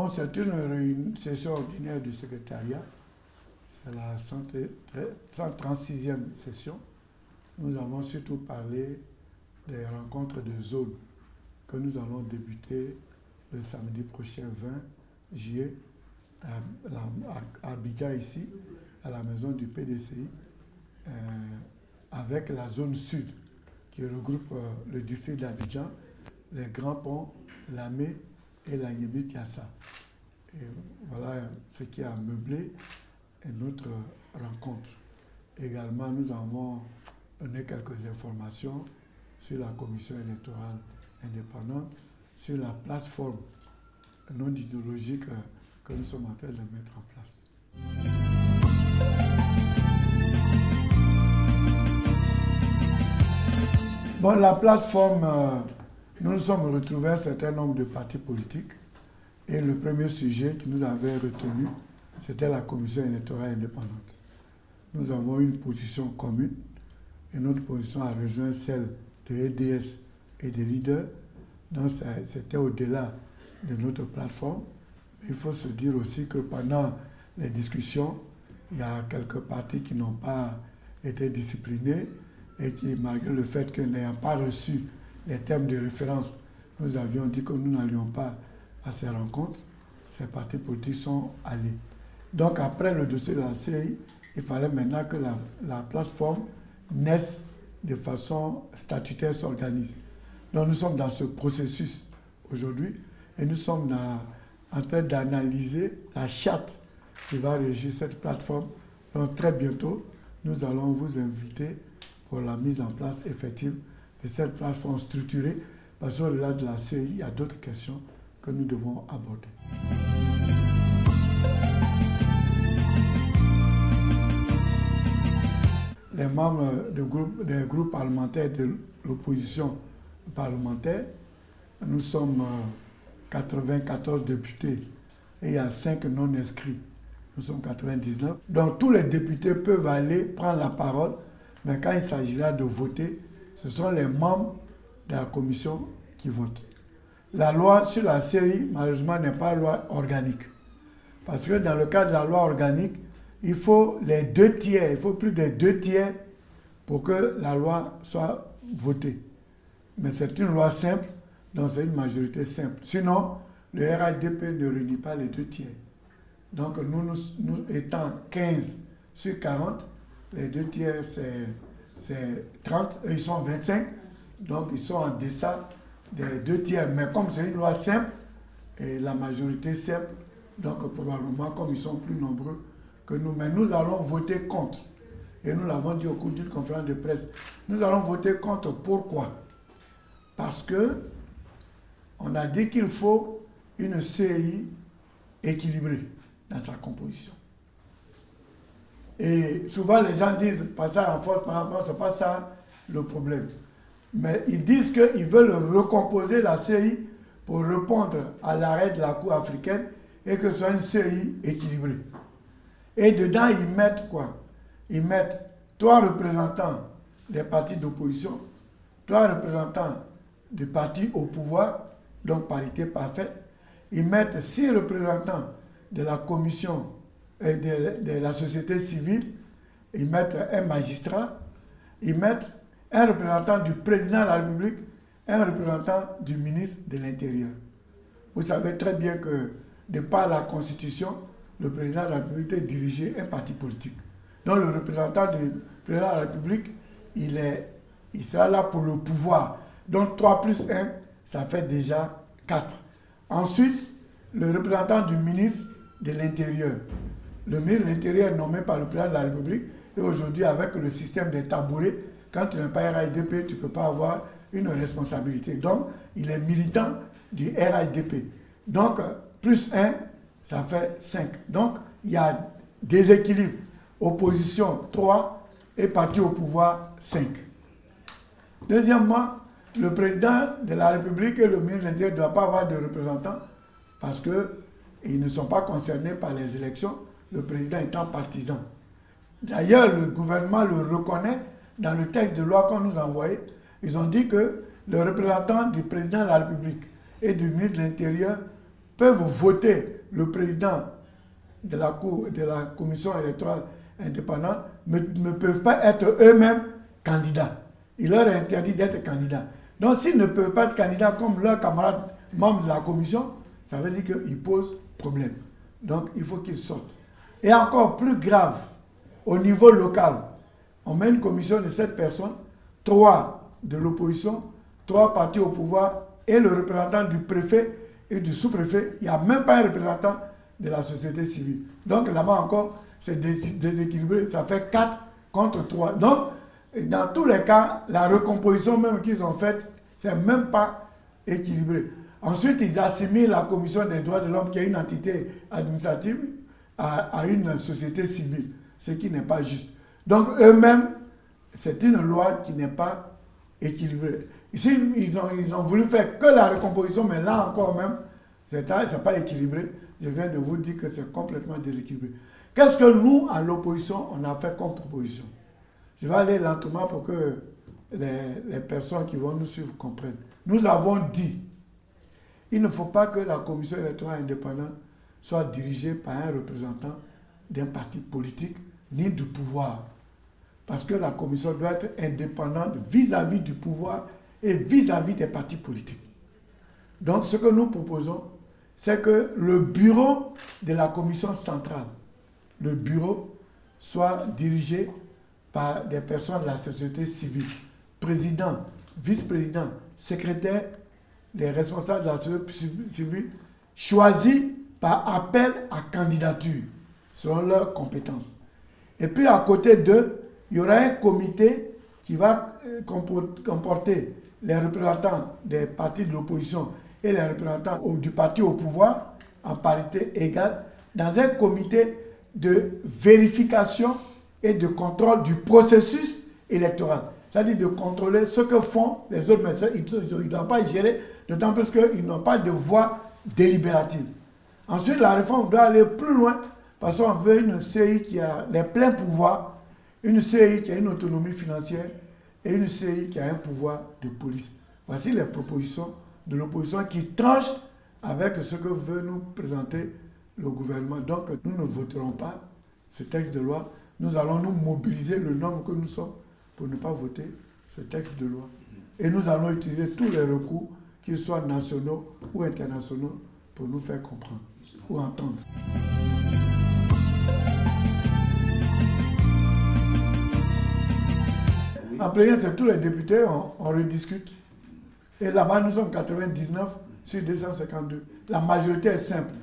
c'est une session ordinaire du secrétariat. C'est la 136e session. Nous avons surtout parlé des rencontres de zone que nous allons débuter le samedi prochain 20 juillet à Biga ici, à la maison du PDCI, avec la zone sud qui regroupe le district d'Abidjan, les Grands Ponts, Lamé et la Niébi-Tiassa. Et voilà ce qui a meublé notre rencontre. Également, nous avons donné quelques informations sur la commission électorale indépendante, sur la plateforme non idéologique que nous sommes en train de mettre en place. Bon, la plateforme, nous nous sommes retrouvés un certain nombre de partis politiques et le premier sujet qui nous avait retenu, c'était la commission électorale indépendante. Nous avons une position commune et notre position a rejoint celle de EDS et des leaders, donc c'était au-delà de notre plateforme. Il faut se dire aussi que pendant les discussions, il y a quelques partis qui n'ont pas été disciplinés et qui, malgré le fait que n'ayant pas reçu les termes de référence, nous avions dit que nous n'allions pas à ces rencontres. Ces partis politiques sont allés. Donc après le dossier de la CI, il fallait maintenant que la plateforme naisse de façon statutaire, s'organise. Donc nous sommes dans ce processus aujourd'hui et nous sommes en train d'analyser la charte qui va régir cette plateforme. Donc très bientôt, nous allons vous inviter pour la mise en place effective de cette plateforme structurée, parce qu'au-delà de la CI, il y a d'autres questions que nous devons aborder. Les membres des groupes parlementaires de l'opposition parlementaire, nous sommes 94 députés et il y a 5 non inscrits. Nous sommes 99. Donc tous les députés peuvent aller prendre la parole, mais quand il s'agira de voter, ce sont les membres de la commission qui votent. La loi sur la CI, malheureusement, n'est pas loi organique. Parce que dans le cadre de la loi organique, il faut les 2 tiers, il faut plus de 2 tiers pour que la loi soit votée. Mais c'est une loi simple, donc c'est une majorité simple. Sinon, le RHDP ne réunit pas les 2 tiers. Donc nous étant 15 sur 40, les 2 tiers c'est 30, eux ils sont 25, donc ils sont en deçà des 2 tiers. Mais comme c'est une loi simple, et la majorité simple, donc probablement comme ils sont plus nombreux que nous, mais nous allons voter contre. Et nous l'avons dit au cours d'une conférence de presse. Nous allons voter contre. Pourquoi? Parce que on a dit qu'il faut une CI équilibrée dans sa composition. Et souvent les gens disent passer en force par rapport, c'est pas ça le problème. Mais ils disent qu'ils veulent recomposer la CI pour répondre à l'arrêt de la Cour africaine et que ce soit une CI équilibrée. Et dedans, ils mettent quoi? Ils mettent 3 représentants des partis d'opposition, 3 représentants des partis au pouvoir, donc parité parfaite. Ils mettent 6 représentants de la commission et de la société civile. Ils mettent un magistrat. Ils mettent un représentant du président de la République, un représentant du ministre de l'Intérieur. Vous savez très bien que, de par la Constitution, le président de la République dirigeait un parti politique. Donc le représentant du président de la République, il sera là pour le pouvoir. Donc 3 plus 1, ça fait déjà 4. Ensuite, le représentant du ministre de l'Intérieur. Le ministre de l'Intérieur est nommé par le président de la République. Et aujourd'hui, avec le système des tabourets, quand tu n'es pas RHDP, tu ne peux pas avoir une responsabilité. Donc, il est militant du RHDP. Donc, plus 1, ça fait 5. Donc, il y a déséquilibre. Opposition 3 et parti au pouvoir 5. Deuxièmement, le président de la République et le ministre de l'Intérieur ne doivent pas avoir de représentants parce qu'ils ne sont pas concernés par les élections, le président étant partisan. D'ailleurs, le gouvernement le reconnaît dans le texte de loi qu'on nous a envoyé. Ils ont dit que le représentant du président de la République et du ministre de l'Intérieur peuvent voter le président de la commission électorale indépendante, mais ne peuvent pas être eux-mêmes candidats. Il leur est interdit d'être candidats. Donc s'ils ne peuvent pas être candidats comme leurs camarades membres de la commission, ça veut dire qu'ils posent problème. Donc il faut qu'ils sortent. Et encore plus grave, au niveau local, on met une commission de 7 personnes, 3 de l'opposition, 3 partis au pouvoir et le représentant du préfet et du sous-préfet. Il n'y a même pas un représentant de la société civile. Donc là-bas encore, c'est déséquilibré. Ça fait 4 contre 3. Donc, dans tous les cas, la recomposition même qu'ils ont faite, c'est même pas équilibré. Ensuite, ils assimilent la Commission des droits de l'homme, qui est une entité administrative, à une société civile, ce qui n'est pas juste. Donc, eux-mêmes, c'est une loi qui n'est pas équilibrée. Ici, ils ont voulu faire que la recomposition, mais là encore même, c'est pas équilibré. Je viens de vous dire que c'est complètement déséquilibré. Qu'est-ce que nous, à l'opposition, on a fait comme proposition? Je vais aller lentement pour que les personnes qui vont nous suivre comprennent. Nous avons dit, il ne faut pas que la commission électorale indépendante soit dirigée par un représentant d'un parti politique ni du pouvoir. Parce que la commission doit être indépendante vis-à-vis du pouvoir et vis-à-vis des partis politiques. Donc ce que nous proposons, c'est que le bureau de la commission centrale, le bureau, soit dirigé par des personnes de la société civile, président, vice-président, secrétaire, les responsables de la société civile, choisis par appel à candidature, selon leurs compétences. Et puis à côté d'eux, il y aura un comité qui va comporter les représentants des partis de l'opposition et les représentants du parti au pouvoir, en parité égale, dans un comité de vérification et de contrôle du processus électoral. C'est-à-dire de contrôler ce que font les autres médecins. Ils ne doivent pas y gérer, d'autant plus qu'ils n'ont pas de voix délibérative. Ensuite, la réforme doit aller plus loin, parce qu'on veut une CI qui a les pleins pouvoirs, une CI qui a une autonomie financière et une CI qui a un pouvoir de police. Voici les propositions de l'opposition qui tranchent avec ce que veut nous présenter le gouvernement. Donc, nous ne voterons pas ce texte de loi. Nous allons nous mobiliser le nombre que nous sommes pour ne pas voter ce texte de loi. Et nous allons utiliser tous les recours, qu'ils soient nationaux ou internationaux, pour nous faire comprendre ou entendre. En plénière, c'est tous les députés, on rediscute. Et là-bas, nous sommes 99 sur 252. La majorité est simple.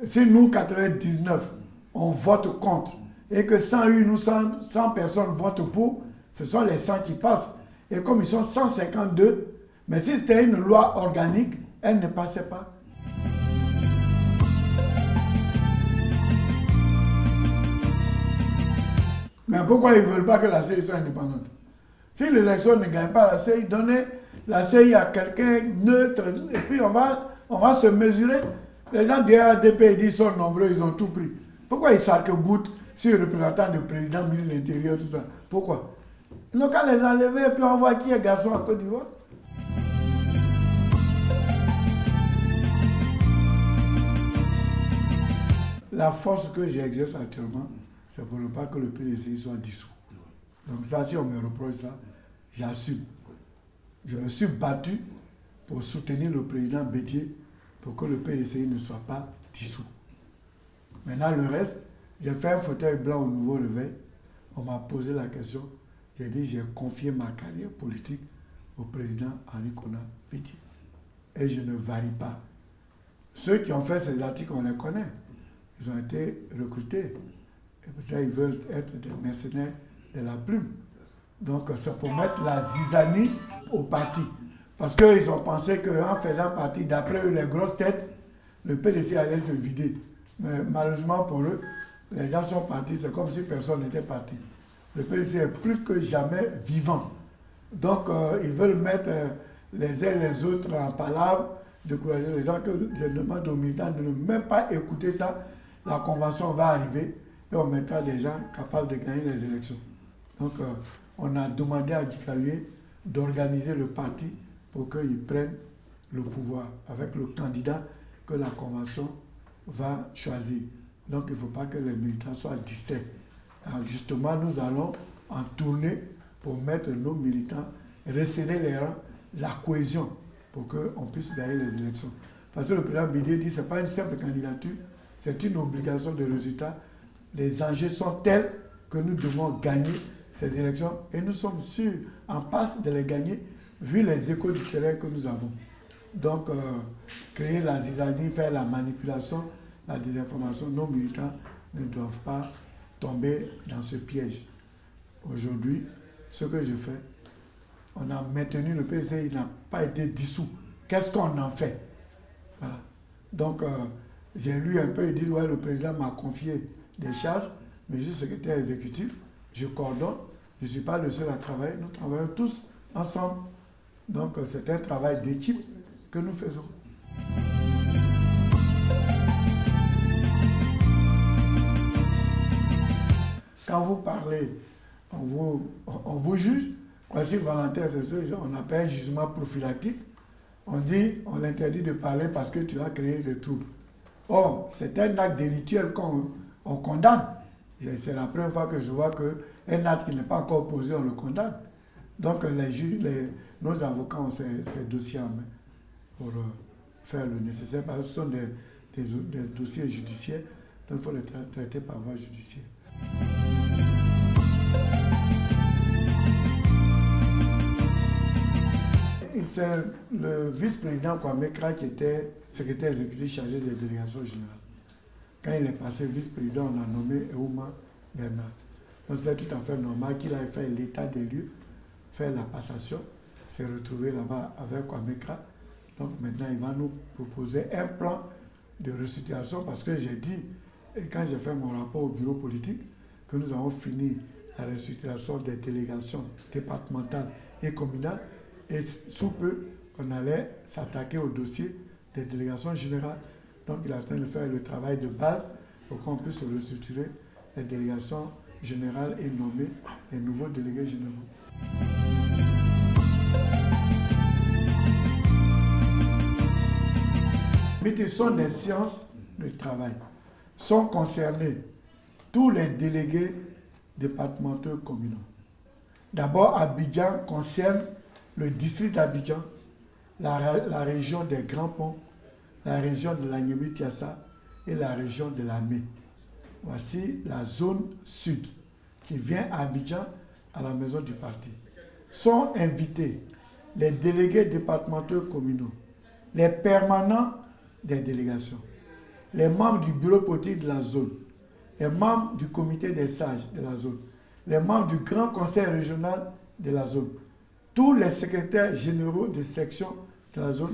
Si nous, 99, on vote contre, et que 108 ou 100 personnes votent pour, ce sont les 100 qui passent. Et comme ils sont 152, mais si c'était une loi organique, elle ne passait pas. Mais pourquoi ils ne veulent pas que la CI soit indépendante? Si l'élection ne gagne pas la CI, donnez la CI à quelqu'un neutre, et puis on va se mesurer. Les gens du RDP disent sont nombreux, ils ont tout pris. Pourquoi ils s'arc-boutent sur le représentant du président, ministre de l'Intérieur, tout ça? Pourquoi? Ils n'ont qu'à les enlever, et puis on voit qui est garçon à Côte d'Ivoire. La force que j'exerce actuellement, c'est pour ne pas que le PDCI soit dissous. Donc ça, si on me reproche ça, j'assume. Je me suis battu pour soutenir le président Bédié pour que le PDCI ne soit pas dissous. Maintenant, le reste, j'ai fait un fauteuil blanc au Nouveau Réveil. On m'a posé la question. J'ai dit, j'ai confié ma carrière politique au président Henri Konan Bédié. Et je ne varie pas. Ceux qui ont fait ces articles, on les connaît. Ils ont été recrutés. Et peut-être ils veulent être des mercenaires de la plume. Donc c'est pour mettre la zizanie au parti. Parce qu'ils ont pensé qu'en faisant partie, d'après eux, les grosses têtes, le PDC allait se vider. Mais malheureusement pour eux, les gens sont partis, c'est comme si personne n'était parti. Le PDC est plus que jamais vivant. Donc ils veulent mettre les uns et les autres en palabre, décourager les gens, que je demande aux militants de ne même pas écouter ça. La convention va arriver et on mettra des gens capables de gagner les élections. Donc, on a demandé à Dikalué d'organiser le parti pour qu'il prenne le pouvoir avec le candidat que la convention va choisir. Donc il ne faut pas que les militants soient distraits. Alors justement, nous allons en tourner pour mettre nos militants, resserrer les rangs, la cohésion, pour qu'on puisse gagner les élections. Parce que le président Bédié dit que ce n'est pas une simple candidature, c'est une obligation de résultat. Les enjeux sont tels que nous devons gagner ces élections et nous sommes sûrs, en passe de les gagner, vu les échos du terrain que nous avons. Donc, créer la zizanie, faire la manipulation, la désinformation, nos militants ne doivent pas tomber dans ce piège. Aujourd'hui, ce que je fais, on a maintenu le PC, il n'a pas été dissous. Qu'est-ce qu'on en fait? Voilà. Donc, j'ai lu un peu, il dit, ouais, le président m'a confié des charges, mais je suis secrétaire exécutif, je coordonne, je ne suis pas le seul à travailler, nous travaillons tous ensemble. Donc, c'est un travail d'équipe que nous faisons. Quand vous parlez, on vous juge. Voici Valentin, c'est ce qu'on appelle un jugement prophylactique. On dit, on l'interdit de parler parce que tu as créé des troubles. Or, c'est un acte délictuel qu'on condamne. C'est la première fois que je vois qu'un acte qui n'est pas encore posé, on le condamne. Donc, les juges, nos avocats ont ces dossiers en main pour faire le nécessaire, parce que ce sont des dossiers judiciaires, donc il faut les traiter par voie judiciaire. C'est le vice-président Kwame Kra qui était secrétaire exécutif chargé des délégations générales. Quand il est passé vice-président, on a nommé Eouma Bernard. Donc c'est tout à fait normal qu'il aille faire l'état des lieux, faire la passation, s'est retrouvé là-bas avec Kwame Kra. Donc maintenant, il va nous proposer un plan de restructuration parce que j'ai dit, et quand j'ai fait mon rapport au bureau politique, que nous avons fini la restructuration des délégations départementales et communales. Et sous peu, on allait s'attaquer au dossier des délégations générales. Donc, il est en train de faire le travail de base pour qu'on puisse restructurer les délégations générales et nommer les nouveaux délégués généraux. Mais ce sont des séances de travail. Sont concernés tous les délégués départementaux communaux. D'abord, Abidjan concerne le district d'Abidjan, la région des Grands Ponts, la région de l'Agnemi-Tiassa et la région de la Mé. Voici la zone sud qui vient à Abidjan à la maison du parti. Sont invités les délégués départementaux communaux, les permanents des délégations, les membres du bureau politique de la zone, les membres du comité des sages de la zone, les membres du grand conseil régional de la zone, tous les secrétaires généraux de section de la zone,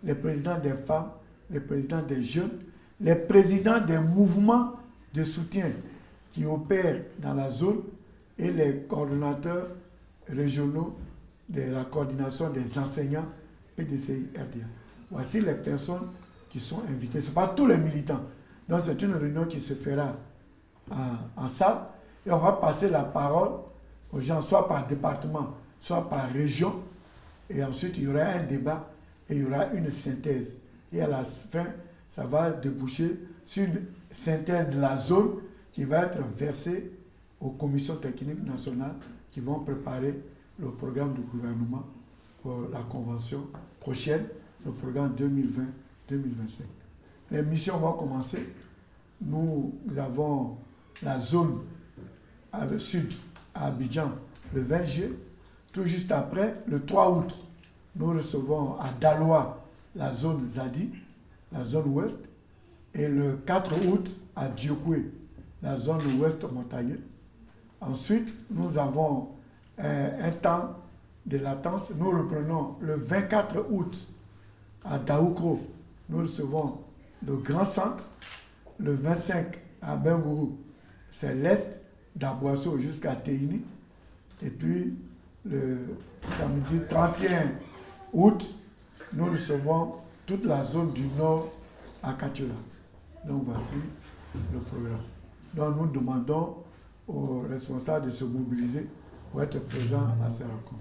les présidents des femmes, les présidents des jeunes, les présidents des mouvements de soutien qui opèrent dans la zone et les coordonnateurs régionaux de la coordination des enseignants PDCI-RDA. Voici les personnes qui sont invitées. Ce ne sont pas tous les militants. Donc c'est une réunion qui se fera en salle et on va passer la parole aux gens, soit par département, soit par région, et ensuite il y aura un débat et il y aura une synthèse. Et à la fin, ça va déboucher sur une synthèse de la zone qui va être versée aux commissions techniques nationales qui vont préparer le programme du gouvernement pour la convention prochaine, le programme 2020-2025. Les missions vont commencer. Nous avons la zone sud à Abidjan le 20 juillet. Tout juste après, le 3 août, nous recevons à Daloa la zone Zadi, la zone ouest, et le 4 août à Diokwe, la zone ouest montagneuse. Ensuite, nous avons un temps de latence. Nous reprenons le 24 août à Daoukro. Nous recevons le Grand Centre. Le 25 à Bengourou, c'est l'est d'Aboisseau jusqu'à Teini. Et puis, le samedi 31 août, nous recevons toute la zone du nord à Katiola. Donc voici le programme. Donc nous demandons aux responsables de se mobiliser pour être présents à ces rencontres.